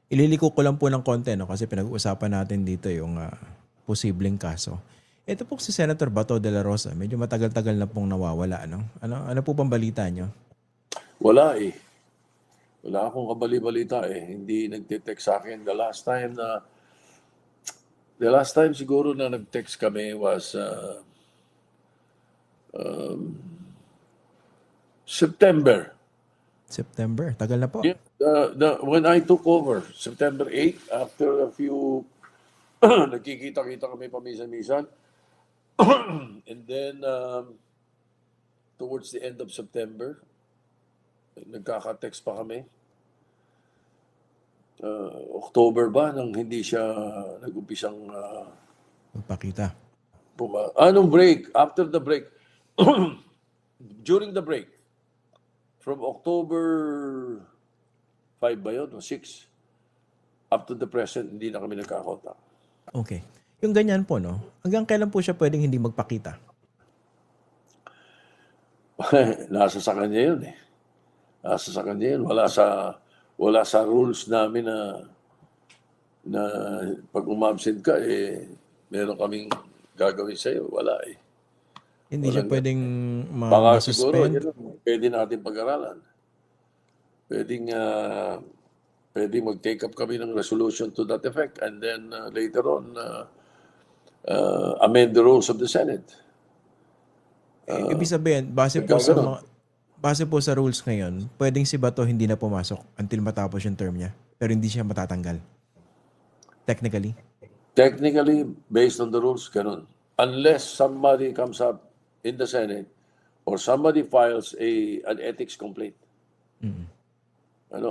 Ililiko ko lang po ng konti, no? Kasi pinag-uusapan natin dito yung posibleng kaso. Ito po si Senator Bato de la Rosa, medyo matagal-tagal na pong nawawala. Ano po bang balita nyo? Wala eh. Wala akong kabali-balita eh. Hindi nagte-text sa akin. The last time siguro na nag-text kami was September. September, tagal na po. Yeah, when I took over, September 8, after a few, nagkikita-kita kami paminsan-minsan. And then, towards the end of September, nagkaka-text pa kami. October ba nang hindi siya nag-umpisang Magpakita. anong break? After the break, during the break, from October 5 ba yun? O 6? Up to the present, hindi na kami nagkakontak. Okay. Yung ganyan po, no? Hanggang kailan po siya pwedeng hindi magpakita? Nasa sa kanya yun eh. Nasa sa kanya yun. Wala sa rules namin na pag umabsent ka, meron kaming gagawin sa'yo. Wala eh. Hindi siya pwedeng Baka siguro, ma-suspend? pwede natin pag-aralan. Pwedeng mag-take up kami ng resolution to that effect and then later on amend the rules of the Senate. Ibig sabihin, base po sa rules ngayon, pwedeng si Bato hindi na pumasok until matapos yung term niya. Pero hindi siya matatanggal. Technically. Technically, based on the rules, ganun. Unless somebody comes up in the Senate or somebody files an ethics complaint.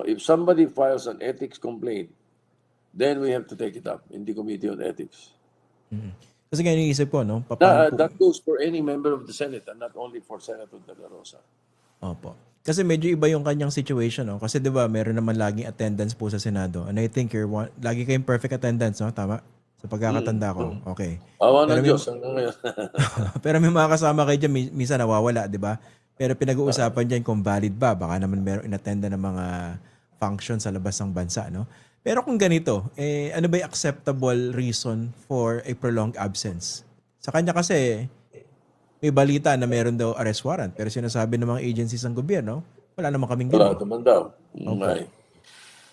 If somebody files an ethics complaint, then we have to take it up in the Committee on Ethics. Kasi ngayon yung isip ko, no? Paano po? That goes for any member of the Senate and not only for Senator De La Rosa. Opo. Kasi medyo iba yung kanyang situation, no? Kasi 'di ba, meron naman laging attendance po sa Senado. And I think lagi kayong perfect attendance, no? Tama? Sa pagkakatanda ko. Okay. Awa ng Pero Diyos. Ngayon. pero may mga kasama kayo dyan, minsan nawawala, di ba? Pero pinag-uusapan dyan kung valid ba. Baka naman meron inattenda ng mga function sa labas ng bansa, no? Pero kung ganito, ano ba yung acceptable reason for a prolonged absence? Sa kanya kasi, may balita na meron daw arrest warrant. Pero sinasabi ng mga agencies ng gobyerno, wala naman kaming Wala ganun. naman daw. Opo.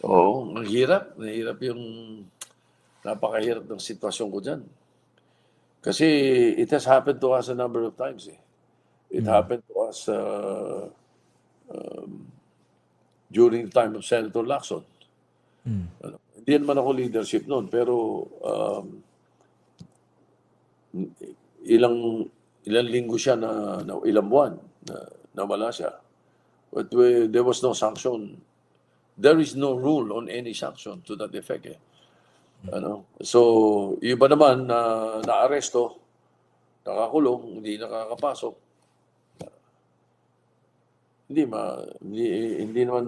Oo, mahirap. Mahirap napakahirap ng sitwasyon ko dyan. Kasi it has happened to us a number of times eh. It happened to us during the time of Senator Lacson. Hindi naman ako leadership noon, pero ilang linggo siya ilang buwan na wala siya. But there was no sanction. There is no rule on any sanction to that effect eh. So, iba naman na naaresto, nakakulong, hindi nakakapasok. Hindi naman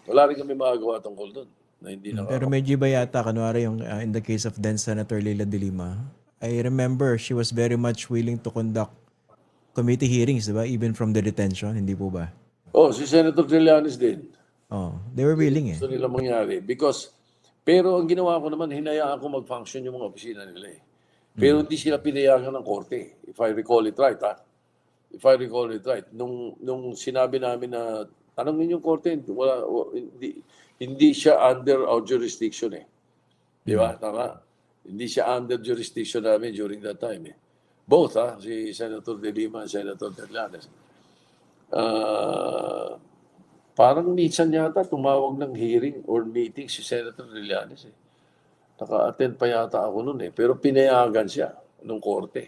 wala rin kami magagawa tungkol doon. Na hindi Pero medyo iba yata, kunwari yung in the case of then Senator Leila de Lima, I remember she was very much willing to conduct committee hearings, di ba? Even from the detention, hindi po ba? si Senator Trillanes din. They were willing eh. Gusto nila mangyari. Pero ang ginawa ko naman, hinayaan ko mag-function yung mga opisina nila eh. Pero hindi sila pinayagan ng korte, if I recall it right. If I recall it right. Nung sinabi namin na, tanongin yung korte, hindi siya under our jurisdiction eh. Di ba? Tama? Hindi siya under jurisdiction namin during that time eh. Both si Senator De Lima and Senator Trillanes. Parang minsan yata tumawag ng hearing or meeting si Senator Trillanes eh. Naka-attend pa yata ako noon eh. Pero pinayagan siya nung korte.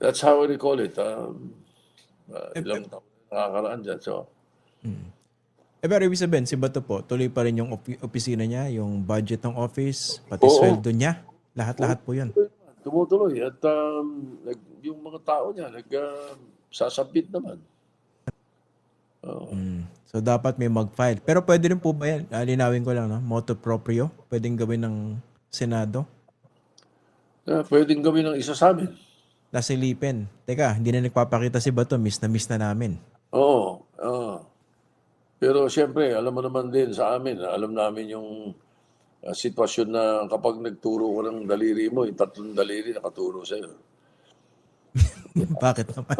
That's how I recall it. Ilang taon nakakaraan dyan. So, pero ibig sabihin, si Bato po, tuloy pa rin yung opisina niya, yung budget ng office, pati sweldo niya. Lahat-lahat po yun. Tumutuloy. At yung mga tao niya, sasabit naman. So dapat may mag-file. Pero pwede rin po ba yan? Linawin ko lang, no? Motu proprio. Pwedeng gawin ng Senado. Pwedeng gawin ng isa sa amin. Nasilipin. Teka, hindi na nagpapakita si Bato. Miss na namin. Oo. Pero siyempre, alam mo naman din sa amin, alam namin yung sitwasyon na kapag nagturo ko ng daliri mo, yung tatlong daliri nakaturo sa'yo. Bakit naman?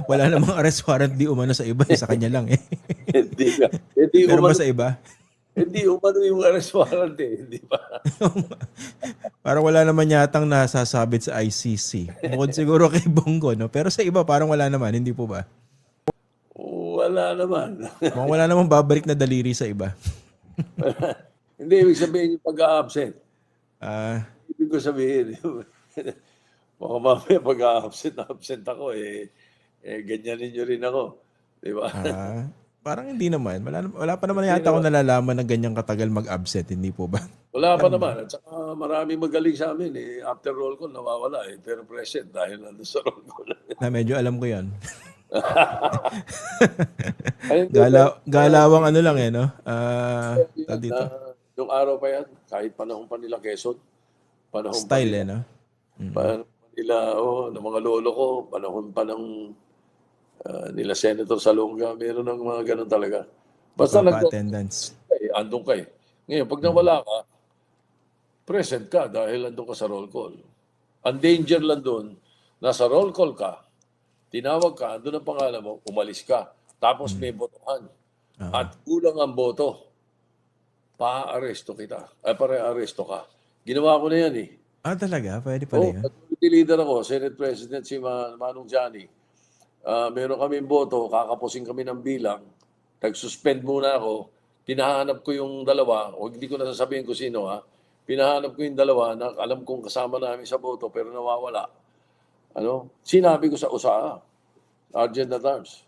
Wala namang arrest warrant di umano sa iba, sa kanya lang eh. Hindi ka. Hindi Meron ba umano, sa iba? hindi umano yung arrest warrant eh. Hindi ba? Parang wala naman yatang nasasabit sa ICC. Bukod siguro kay Bongo, no? Pero sa iba, parang wala naman, hindi po ba? Wala naman. Mukhang wala namang babalik na daliri sa iba. Hindi, ibig sabihin yung pag-a-absent. Ah, Ibig ko sabihin, baka mamaya pag-a-absent, absent ako ganyanin nyo rin ako. Di ba? parang hindi naman. Wala pa naman yata ako nalalaman na ganyang katagal mag-absent, hindi po ba? Wala pa naman. At saka marami magaling sa amin After roll call, nawawala Pero present dahil nandun sa roll call. Na medyo alam ko yon. Ayun, Galawang ano lang eh, no? yan, Dito. yung araw pa yan, kahit panahon pa nila Quezon, panahon pa Style nila, eh, no? panahon pa nila, ng mga lolo ko, panahon pa ng nila Senator Salonga, meron ng mga ganun talaga. Basta Pa-attendance. andun ka eh. Ngayon, pag nawala ka, present ka dahil andun ka sa roll call. Ang danger lang doon, nasa roll call ka, tinawag ka, andun ang pangalan mo, umalis ka. Tapos may botohan. At kulang ang boto, pa-aresto kita. Pare-aresto ka. Ginawa ko na yan eh. Talaga? Pwede pala yun? Committee leader ako, Senate President si Manong Johnny. Meron kaming boto, kakapusin kami ng bilang. Nag-suspend muna ako. Pinahanap ko yung dalawa, o hindi ko nasasabihin ko sino Pinahanap ko yung dalawa na alam kong kasama namin sa boto pero nawawala. Sinabi ko sa USAA, Sergeant at Arms.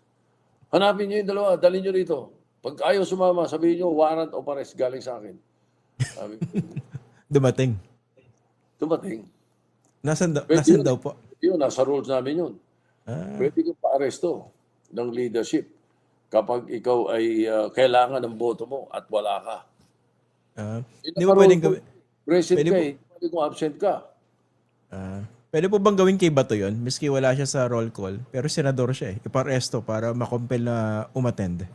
Hanapin niyo yung dalawa, dalhin niyo rito. Pag ayaw sumama, sabihin niyo, warrant of arrest galing sa akin. Sabi ko, Dumating. dumating. Nasaan Yun, daw po? yun, nasa rules namin yun. Pwede kang pa-aresto ng leadership kapag ikaw ay kailangan ng boto mo at wala ka. Di ba pwedeng gawin? Present ka pwede kung absent ka. Pwede po bang gawin kay Bato yun? Miski wala siya sa roll call, pero senador siya iparesto para makompel na umattend.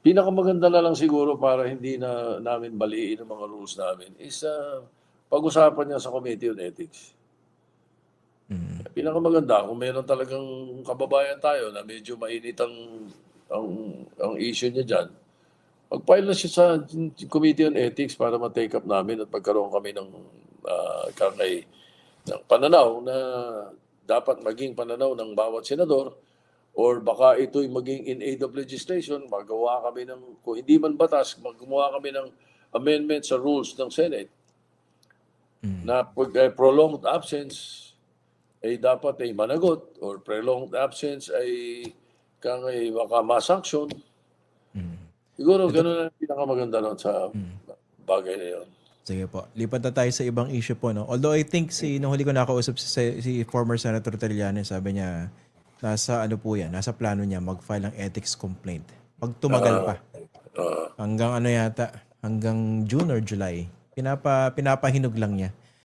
Pinakamaganda na lang siguro para hindi na namin baliin ang mga rules namin is pag-usapan niya sa Committee on Ethics. Pinakamaganda, kung meron talagang kababayan tayo na medyo mainit ang issue niya dyan, mag-file na siya sa Committee on Ethics para ma-take up namin at pagkaroon kami ng pananaw na dapat maging pananaw ng bawat senador or baka ito'y maging in aid of legislation, magawa kami kung hindi man batas, gumawa kami ng amendment sa rules ng Senate na pag prolonged absence ay dapat ay managot or prolonged absence ay baka masanction. Siguro gano'n ang pinakamaganda nun sa bagay na yun. Sige po. Lipat na tayo sa ibang issue po. No? Although I think nung huli ko nakausap si former Senator Trillanes, sabi niya, nasa plano niya mag-file ng ethics complaint. Pag tumagal pa. Hanggang hanggang June or July. Pinapahinog lang niya.